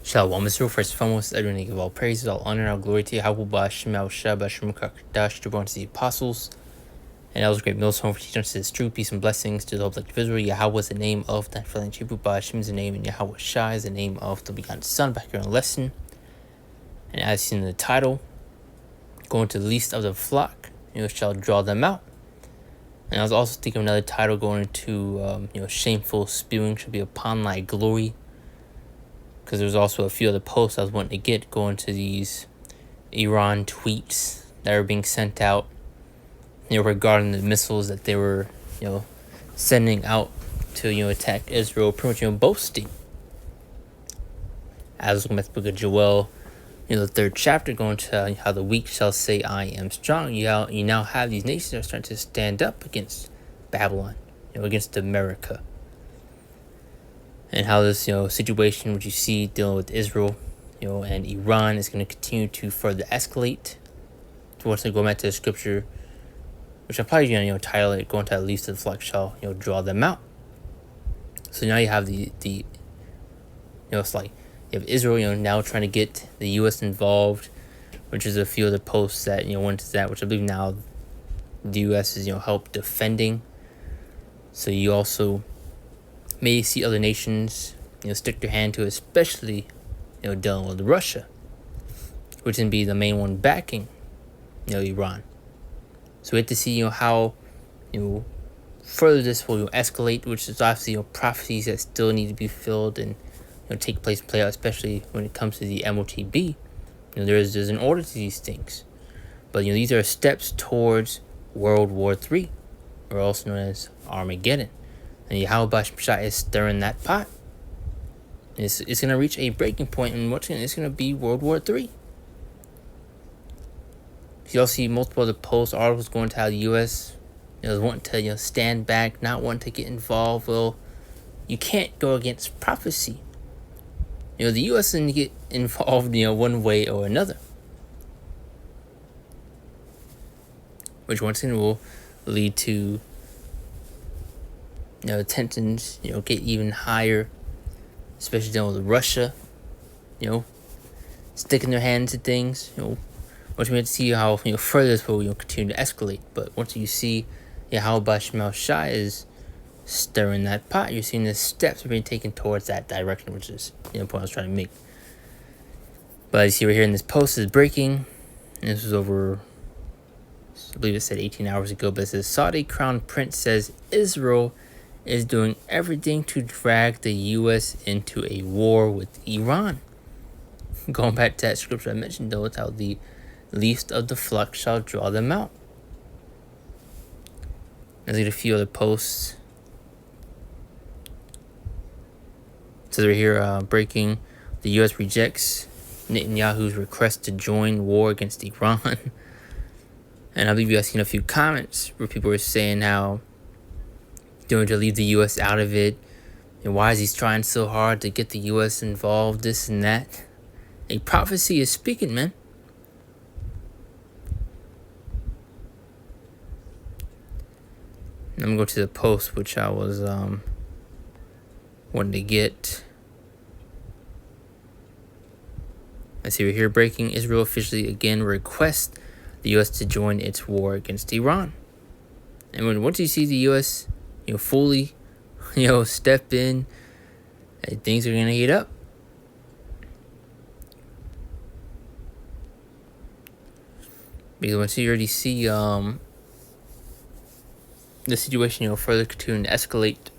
Shalom Israel, first and foremost, everyone give all praises, all honor, all glory to Yahweh Ba'Shem Yahushua Ba'Shem Kakadash, to born to the apostles, and that was a great millstone for teaching us his true peace and blessings to the whole collective Israel. Yahweh is the name of the Nephilim Hebrew, Ba'Shem is the name, and Yahweh Shai is the name of the begotten Son. Back here on the lesson, and as seen in the title, going to the least of the flock, shall draw them out. And I was also thinking of another title going into, shameful spewing should be upon thy glory. Because there's also a few other posts I was wanting to get going to these Iran tweets that are being sent out, regarding the missiles that they were, sending out to, attack Israel, pretty much, boasting. As looking at the book of Joel, the 3rd chapter, going to how the weak shall say, I am strong. You now have these nations that are starting to stand up against Babylon, against America. And how this, situation which you see dealing with Israel, and Iran is going to continue to further escalate. So once I go back to the scripture, which I'm probably going to, title it, going to at least the flock shall, draw them out. So now you have the it's like you have Israel, now trying to get the U.S. involved, which is a few of the posts that, went to that, which I believe now the U.S. is, help defending. So you also may see other nations, stick their hand to it, especially, dealing with Russia, which can be the main one backing, Iran. So we have to see, how, further this will escalate, which is obviously, prophecies that still need to be filled and, take place and play out, especially when it comes to the MOTB. There's an order to these things. But, these are steps towards World War III, or also known as Armageddon. And Yahweh Ba'Shem Shai is stirring that pot. It's going to reach a breaking point, and it's going to be World War III. You'll see multiple other posts, articles going to how the U.S. is wanting to stand back, not wanting to get involved. Well, you can't go against prophecy. The U.S. is going to get involved, one way or another. Which once again will lead to tensions, get even higher, especially dealing with Russia, sticking their hands to things, once we have to see how, further this will, continue to escalate. But once you see, how Ba'Shem Shai is stirring that pot, you're seeing the steps are being taken towards that direction, which is, the point I was trying to make. But you see right here in this post is breaking, and this was over, I believe it said 18 hours ago, but it says, Saudi Crown Prince says Israel is doing everything to drag the U.S. into a war with Iran. Going back to that scripture I mentioned, though, it's how the least of the flock shall draw them out. Let's get a few other posts. So right here, breaking, the U.S. rejects Netanyahu's request to join war against Iran. And I believe you guys seen a few comments where people were saying how to leave the U.S. out of it, and why is he trying so hard to get the U.S. involved, this and that. A prophecy is speaking, man. I'm gonna go to the post which I was wanting to get. I see we're here breaking. Israel officially again requests the U.S. to join its war against Iran. And once you see the U.S. fully, step in, things are gonna heat up. Because once you already see the situation, further continue to escalate.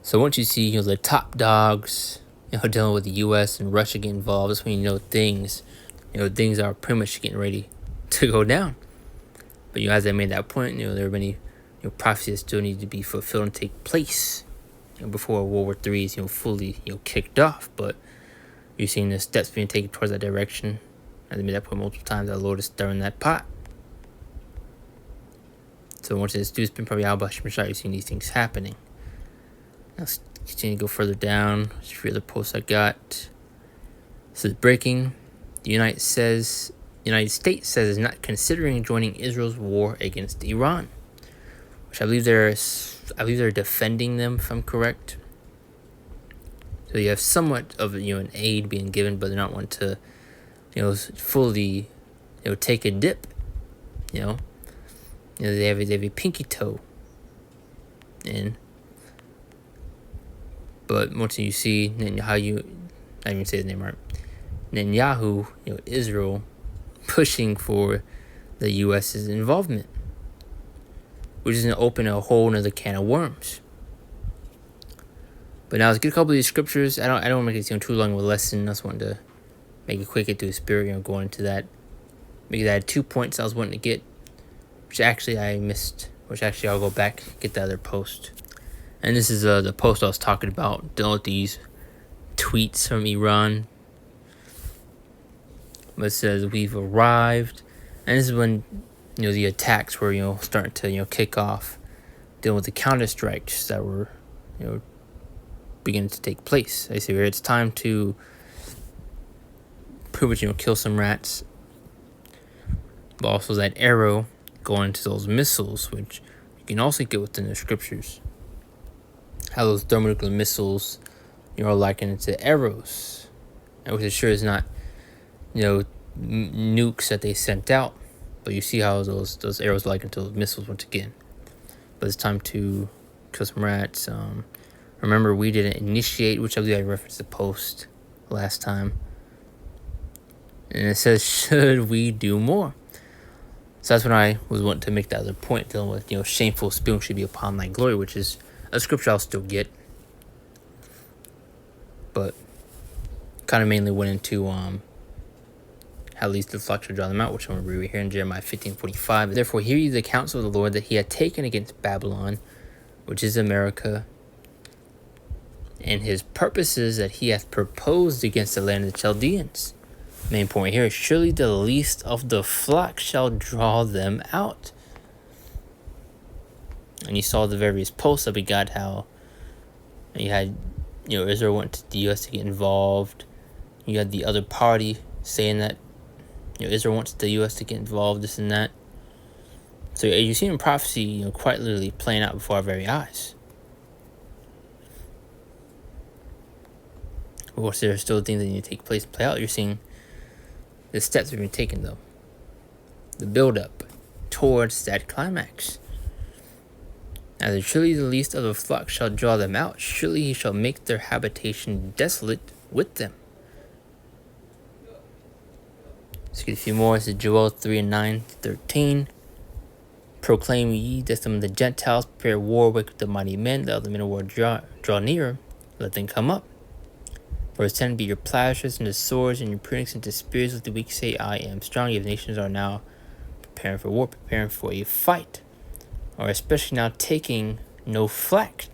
So once you see, the top dogs, dealing with the U.S. and Russia get involved, that's when things are pretty much getting ready to go down. But as I made that point, there are many prophecies that still need to be fulfilled and take place before World War III is fully kicked off. But you're seeing the steps being taken towards that direction. As I made that point multiple times, our Lord is stirring that pot. So once this dude's been probably out by Shemashah, you're seeing these things happening. Now let's continue to go further down. There's a few other posts I got. This is breaking. The United States says is not considering joining Israel's war against Iran, which I believe they're defending them, if I'm correct. So you have somewhat of an aid being given, but they're not wanting to fully take a dip. They have a pinky toe in. But once you see Netanyahu, I didn't even say his name right, Netanyahu, Israel, pushing for the U.S.'s involvement, which is going to open a whole other can of worms. But now let's get a couple of these scriptures. I don't want to make it too long of a lesson. I just wanted to make it quick, get through the spirit, going into that. Because I had 2 points I was wanting to get, which actually I missed. Which actually I'll go back, get the other post. And this is the post I was talking about, dealing with these tweets from Iran. But it says, we've arrived. And this is when, the attacks were, starting to, kick off. Dealing with the counter strikes that were, beginning to take place. I say it's time to pretty much, kill some rats. But also that arrow going into those missiles, which you can also get within the scriptures. How those thermonuclear missiles, are likened to arrows. And which sure is not, nukes that they sent out. But you see how those arrows likened to those missiles once again. But it's time to kill some rats. Remember, we didn't initiate, which I believe I referenced the post last time. And it says, should we do more? So that's when I was wanting to make that other point, dealing with, shameful spilling should be upon thy glory, which is a scripture I'll still get. But kind of mainly went into how least the flock should draw them out, which I'm going to read here in Jeremiah 15:45. Therefore hear ye the counsel of the Lord that he had taken against Babylon, which is America, and his purposes that he hath proposed against the land of the Chaldeans. Main point here is, surely the least of the flock shall draw them out. And you saw the various posts that we got, how you had, Israel went to the U.S. to get involved. You had the other party saying that, Israel wants the U.S. to get involved, this and that. So you're seeing prophecy, quite literally playing out before our very eyes. Of course, there are still things that need to take place and play out. You're seeing the steps have been taken, though. The build-up towards that climax. As surely the least of the flock shall draw them out, surely he shall make their habitation desolate with them. Let's get a few more. This is Joel 3:9-13. Proclaim ye that some of the Gentiles prepare war with the mighty men, the other men of war draw nearer, let them come up. Verse 10, be your plowshares into swords and your prunings into spears. Let the weak say, I am strong. Your nations are now preparing for war, preparing for a fight. Or especially now taking no flack,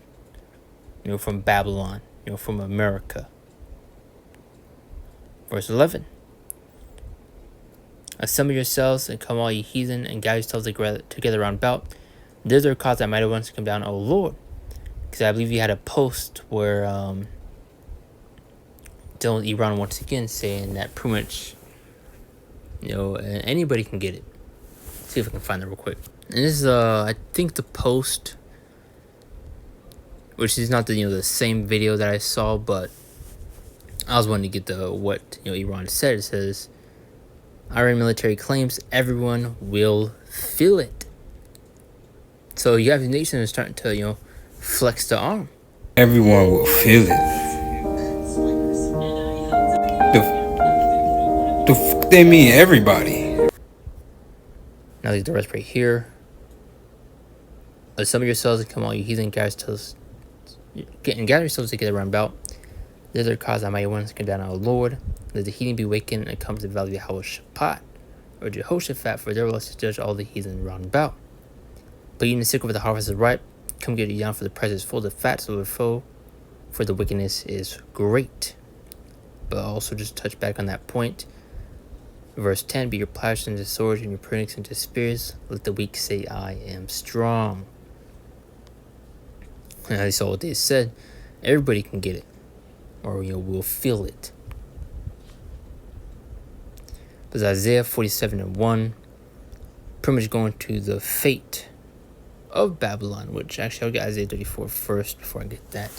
from Babylon, from America. Verse 11, assemble yourselves and come all ye heathen and gather yourselves together round about. Thither cause thy mighty ones to come down, O Lord. Because I believe you had a post where dealing with Iran once again, saying that pretty much, anybody can get it. Let's see if I can find that real quick. And this is, I think the post, which is not the same video that I saw, but I was wanting to get what Iran said. It says, Iran military claims everyone will feel it. So you have the nation starting to flex the arm. Everyone will feel it. The fuck they mean everybody? Now leave the rest right here. Assemble yourselves and come all you heathen, gather yourselves together round about. Thither cause thy mighty ones to come down, O Lord. Let the heathen be wakened and come to the valley of Jehoshaphat, or Jehoshaphat, for there will to judge all the heathen round about. But ye in the sickle, for the harvest is ripe. Come get it down, for the price is full, the fat so the foe, for the wickedness is great. But also just touch back on that point. Verse 10, be your plowshares into swords and your prunings into spears. Let the weak say, I am strong. And I saw what they said. Everybody can get it. Or will feel it. But Isaiah 47:1, pretty much going to the fate of Babylon, which actually I'll get Isaiah 34 first before I get that.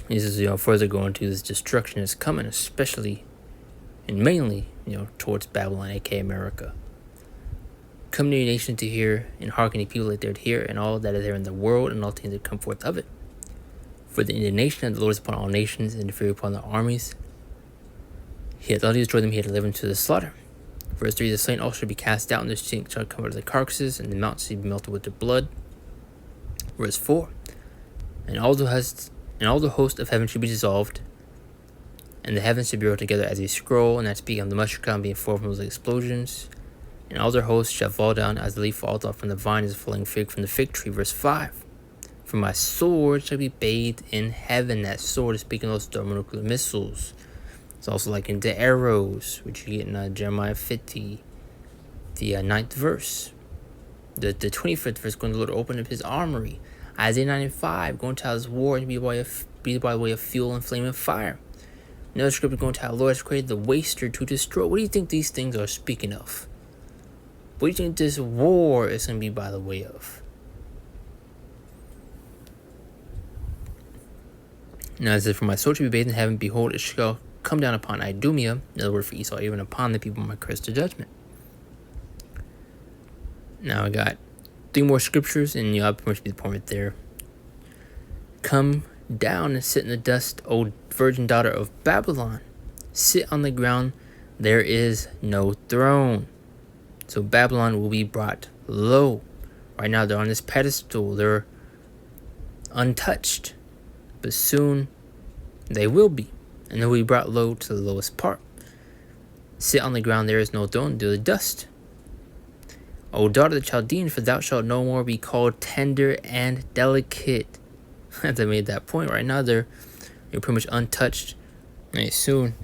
This is further going to this destruction is coming, especially and mainly towards Babylon, aka America. Come to your nation to hear, and hearken to people that there to hear, and all that is there in the world, and all things that come forth of it. For the indignation of the Lord is upon all nations, and the fury upon the armies. He hath utterly destroyed them, he hath delivered them to the slaughter. Verse 3, the slain also shall be cast out, and the stink shall cover the carcasses, and the mountains shall be melted with their blood. Verse 4, and all the host of heaven shall be dissolved, and the heavens shall be rolled together as a scroll, and that speaking of the mushroom being formed from those explosions. And all their hosts shall fall down as the leaf falls off from the vine as a falling fig from the fig tree. Verse 5, for my sword shall be bathed in heaven. That sword is speaking of those thermonuclear missiles. It's also like in the arrows, which you get in Jeremiah 50, the 9th verse. The 25th verse, going to the Lord open up his armory. Isaiah 95, going to how his war and be by way of fuel and flame and fire. Another scripture going to how the Lord has created the waster to destroy. What do you think these things are speaking of? What do you think this war is going to be by the way of? Now it says, for my soul to be bathed in heaven, behold, it shall come down upon Idumea, another word for Esau, even upon the people of my curse to judgment. Now I got 3 more scriptures, and I'll pretty much be the point right there. Come down and sit in the dust, O virgin daughter of Babylon. Sit on the ground, there is no throne. So Babylon will be brought low. Right now they're on this pedestal. They're untouched. But soon they will be. And they will be brought low to the lowest part. Sit on the ground, there is no throne, do the dust. O daughter of the Chaldeans, for thou shalt no more be called tender and delicate. As I made that point, right now you're pretty much untouched. And soon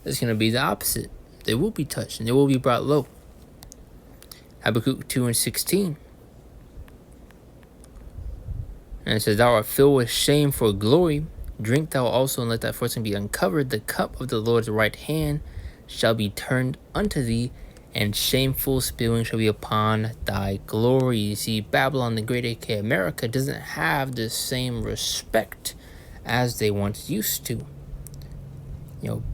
it's going to be the opposite. They will be touched and they will be brought low. Habakkuk 2:16. And it says, thou art filled with shame for glory. Drink thou also, and let thy fortune be uncovered. The cup of the Lord's right hand shall be turned unto thee, and shameful spewing shall be upon thy glory. You see, Babylon the Great, aka America, doesn't have the same respect as they once used to.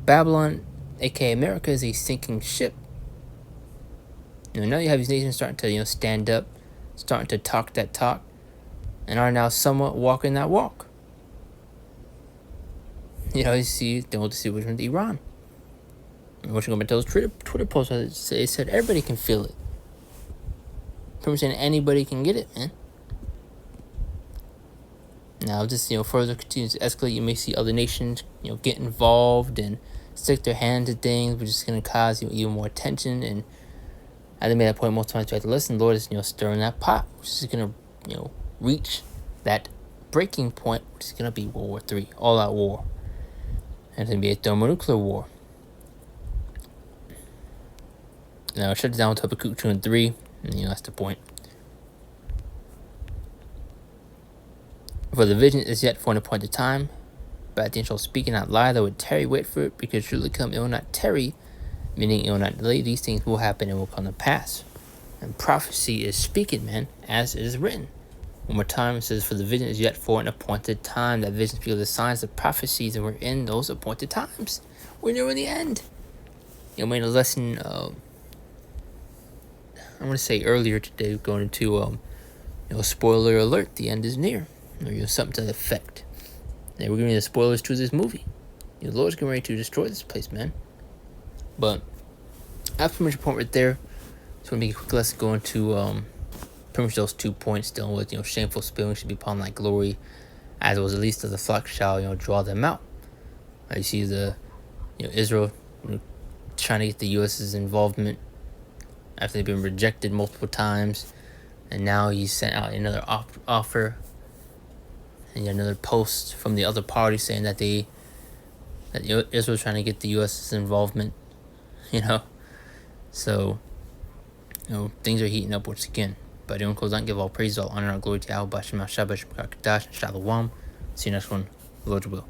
Babylon, aka America, is a sinking ship. Now you have these nations starting to stand up, starting to talk that talk, and are now somewhat walking that walk. You see, don't see which one's Iran. What you're going to those Twitter posts, they said everybody can feel it. Pretty much saying anybody can get it, man. Now, this further continues to escalate. You may see other nations, get involved and stick their hand to things, which is going to cause even more tension. And as I made that point most times, you have to listen. The Lord is stirring that pot, which is going to reach that breaking point, which is going to be World War III, all-out war, and it's going to be a thermonuclear war. Now, it shuts down with Habakkuk 2 and 3, and that's the point. For the vision is yet for an appointed time, but the end shall speak and not lie, though it tarry, wait for it, because surely come, it will not tarry, meaning it will not delay. These things will happen and will come to pass. And prophecy is speaking, man, as it is written. One more time, it says, for the vision is yet for an appointed time. That vision speaks of the signs of prophecies, and we're in those appointed times. We're near the end. Made a lesson, I'm going to say earlier today, going into, spoiler alert, the end is near. Or something to the effect. And we're giving you the spoilers to this movie. The Lord's getting ready to destroy this place, man. But that's pretty much a point right there. So we'll make a quick lesson going to pretty much those 2 points, dealing with shameful spilling should be upon thy glory, as it was the least of the flock shall draw them out. You see the Israel trying to get the U.S.'s involvement after they've been rejected multiple times, and now he sent out another offer and another post from the other party saying that Israel's trying to get the U.S.'s involvement. So things are heating up once again. But anyone close out, give all praise, all honor, all glory to Yahweh, Bashem, Shabbat, Shabbat, Shalom. See you next one, Lord's will.